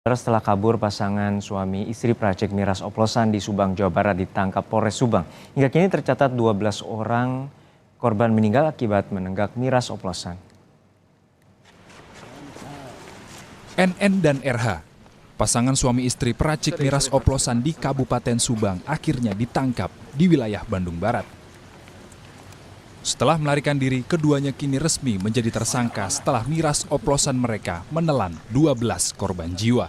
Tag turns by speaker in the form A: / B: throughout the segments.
A: Setelah kabur, pasangan suami istri Prajek Miras Oplosan di Subang, Jawa Barat ditangkap Polres Subang. Hingga kini tercatat 12 orang korban meninggal akibat menenggak miras oplosan.
B: NN dan RH, pasangan suami istri Prajek Miras Oplosan di Kabupaten Subang akhirnya ditangkap di wilayah Bandung Barat. Setelah melarikan diri, keduanya kini resmi menjadi tersangka setelah miras oplosan mereka menelan 12 korban jiwa.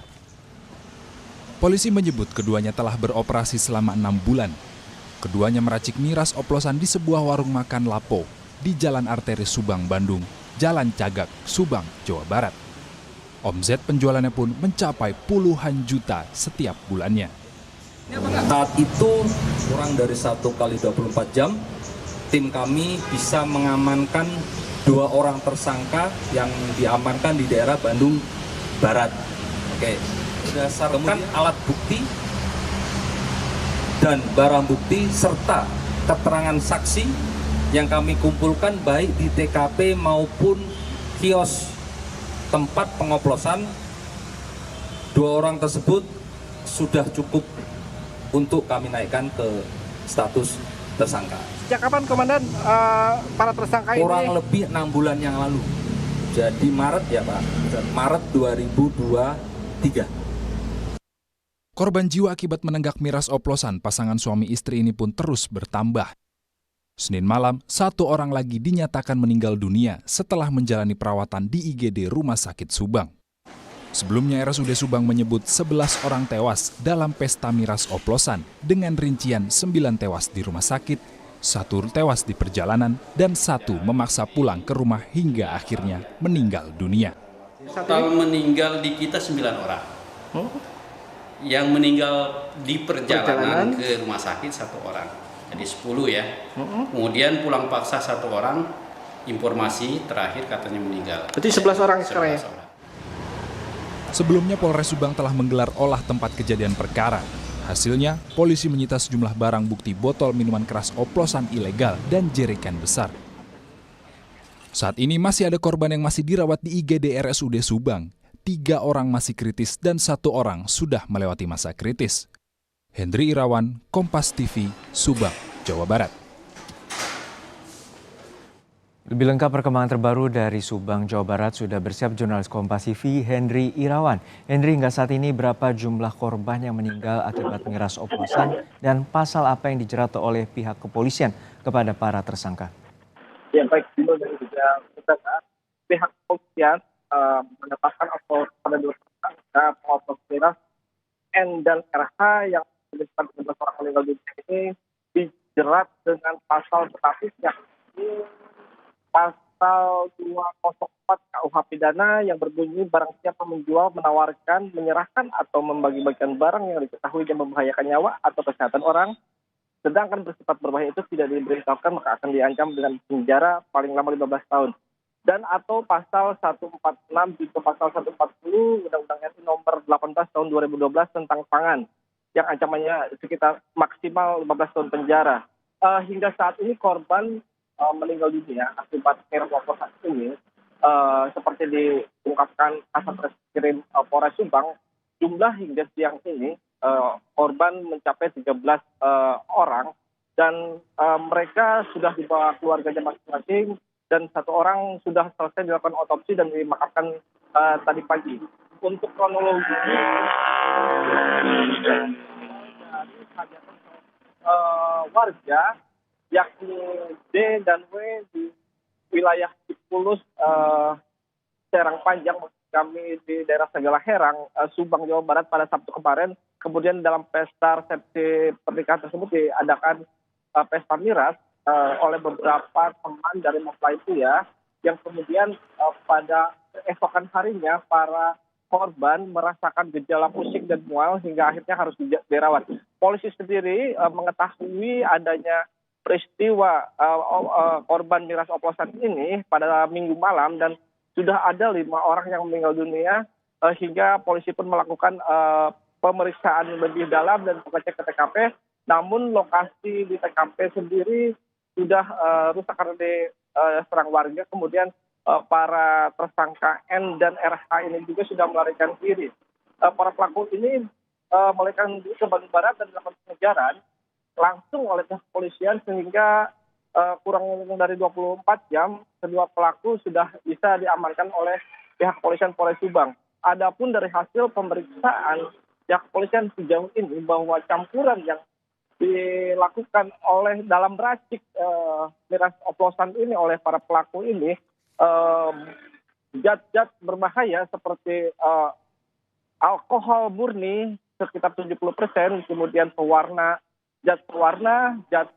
B: Polisi menyebut keduanya telah beroperasi selama 6 bulan. Keduanya meracik miras oplosan di sebuah warung makan Lapo di Jalan Arteri Subang, Bandung, Jalan Cagak, Subang, Jawa Barat. Omset penjualannya pun mencapai puluhan juta setiap bulannya.
C: Saat itu kurang dari 1 kali 24 jam, tim kami bisa mengamankan 2 orang tersangka yang diamankan di daerah Bandung Barat. Oke, berdasarkan alat bukti dan barang bukti serta keterangan saksi yang kami kumpulkan baik di TKP maupun kios tempat pengoplosan, 2 orang tersebut sudah cukup untuk kami naikkan ke status tersangka.
D: Sejak kapan Komandan para tersangka ini?
C: Kurang lebih 6 bulan yang lalu. Jadi Maret ya Pak, Maret 2023.
B: Korban jiwa akibat menenggak miras oplosan pasangan suami istri ini pun terus bertambah. Senin malam, 1 orang lagi dinyatakan meninggal dunia setelah menjalani perawatan di IGD Rumah Sakit Subang. Sebelumnya RSUD Subang menyebut 11 orang tewas dalam pesta miras oplosan dengan rincian 9 tewas di rumah sakit, 1 tewas di perjalanan, dan 1 memaksa pulang ke rumah hingga akhirnya meninggal dunia.
E: Total meninggal di kita 9 orang. Yang meninggal di perjalanan ke rumah sakit 1 orang. Jadi 10 ya. Kemudian pulang paksa 1 orang, informasi terakhir katanya meninggal.
D: Berarti 11 orang sekarang ya?
B: Sebelumnya Polres Subang telah menggelar olah tempat kejadian perkara. Hasilnya, polisi menyita sejumlah barang bukti botol minuman keras oplosan ilegal dan jerigen besar. Saat ini masih ada korban yang masih dirawat di IGD RSUD Subang. 3 orang masih kritis dan 1 orang sudah melewati masa kritis. Hendri Irawan, Kompas TV, Subang, Jawa Barat.
A: Lebih lengkap perkembangan terbaru dari Subang, Jawa Barat sudah bersiap jurnalis Kompas TV Hendri Irawan. Hendri, hingga saat ini berapa jumlah korban yang meninggal akibat miras oplosan dan pasal apa yang dijerat oleh pihak kepolisian kepada para tersangka?
D: Ya baik, Dino dan juga saudara, pihak kepolisian menetapkan pada 2 tersangka pengoplos miras N dan RH yang menyebabkan 13 orang meninggal dunia ini dijerat dengan pasal berlapis yakni pasal 204 KUH pidana yang berbunyi barang siapa menjual, menawarkan, menyerahkan atau membagi-bagikan barang yang diketahui yang membahayakan nyawa atau kesehatan orang, sedangkan bersifat berbahaya itu tidak diberitahukan maka akan diancam dengan penjara paling lama 15 tahun. Dan atau pasal 146 juga pasal 140 Undang-Undang RI nomor 18 tahun 2012 tentang pangan yang ancamannya sekitar maksimal 15 tahun penjara. Hingga saat ini korban meninggal dunia akibat miras oplosan ini seperti diungkapkan Kasat Reskrim Polres Subang, jumlah hingga siang ini korban mencapai 13 orang dan mereka sudah dibawa keluarganya masing-masing dan 1 orang sudah selesai dilakukan otopsi dan dimakamkan tadi pagi. Untuk kronologi dari warga yakni D dan W di wilayah Cipulus, Serang Panjang, kami di daerah Segala Herang, Subang, Jawa Barat pada Sabtu kemarin. Kemudian dalam pesta resepsi pernikahan tersebut diadakan pesta miras oleh beberapa teman dari mempelai pria yang kemudian pada esokan harinya para korban merasakan gejala pusing dan mual hingga akhirnya harus dirawat. Polisi sendiri mengetahui adanya peristiwa korban miras oplosan ini pada Minggu malam dan sudah ada 5 orang yang meninggal dunia hingga polisi pun melakukan pemeriksaan lebih dalam dan mengecek ke TKP. Namun lokasi di TKP sendiri sudah rusak karena diserang warga. Kemudian para tersangka N dan RH ini juga sudah melarikan diri. para pelaku ini melarikan diri ke Bandung Barat dan dilakukan pengejaran langsung oleh pihak kepolisian sehingga kurang dari 24 jam kedua pelaku sudah bisa diamankan oleh pihak kepolisian Polres Subang. Adapun dari hasil pemeriksaan pihak kepolisian sejauh ini bahwa campuran yang dilakukan oleh dalam racik miras oplosan ini oleh para pelaku ini zat-zat berbahaya seperti alkohol murni sekitar 70%, kemudian zat pewarna, zat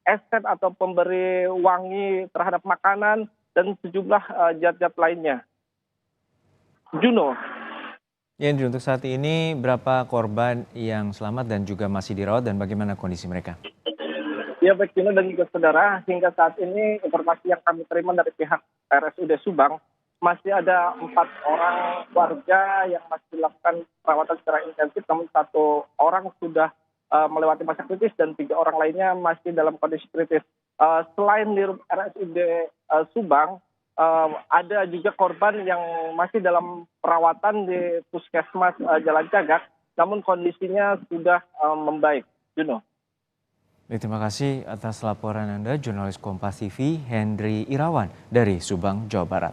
D: eset atau pemberi wangi terhadap makanan dan sejumlah zat-zat lainnya. Juno.
A: Ya, Hendri, untuk saat ini berapa korban yang selamat dan juga masih dirawat dan bagaimana kondisi mereka?
D: Ya, baik Juno dan juga saudara, hingga saat ini informasi yang kami terima dari pihak RSUD Subang, masih ada 4 orang warga yang masih dilakukan perawatan secara intensif, namun 1 orang sudah melewati masa kritis dan 3 orang lainnya masih dalam kondisi kritis. Selain di RSUD Subang, ada juga korban yang masih dalam perawatan di Puskesmas Jalan Cagak, namun kondisinya sudah membaik. Juno.
A: Terima kasih atas laporan Anda, jurnalis Kompas TV Hendri Irawan dari Subang, Jawa Barat.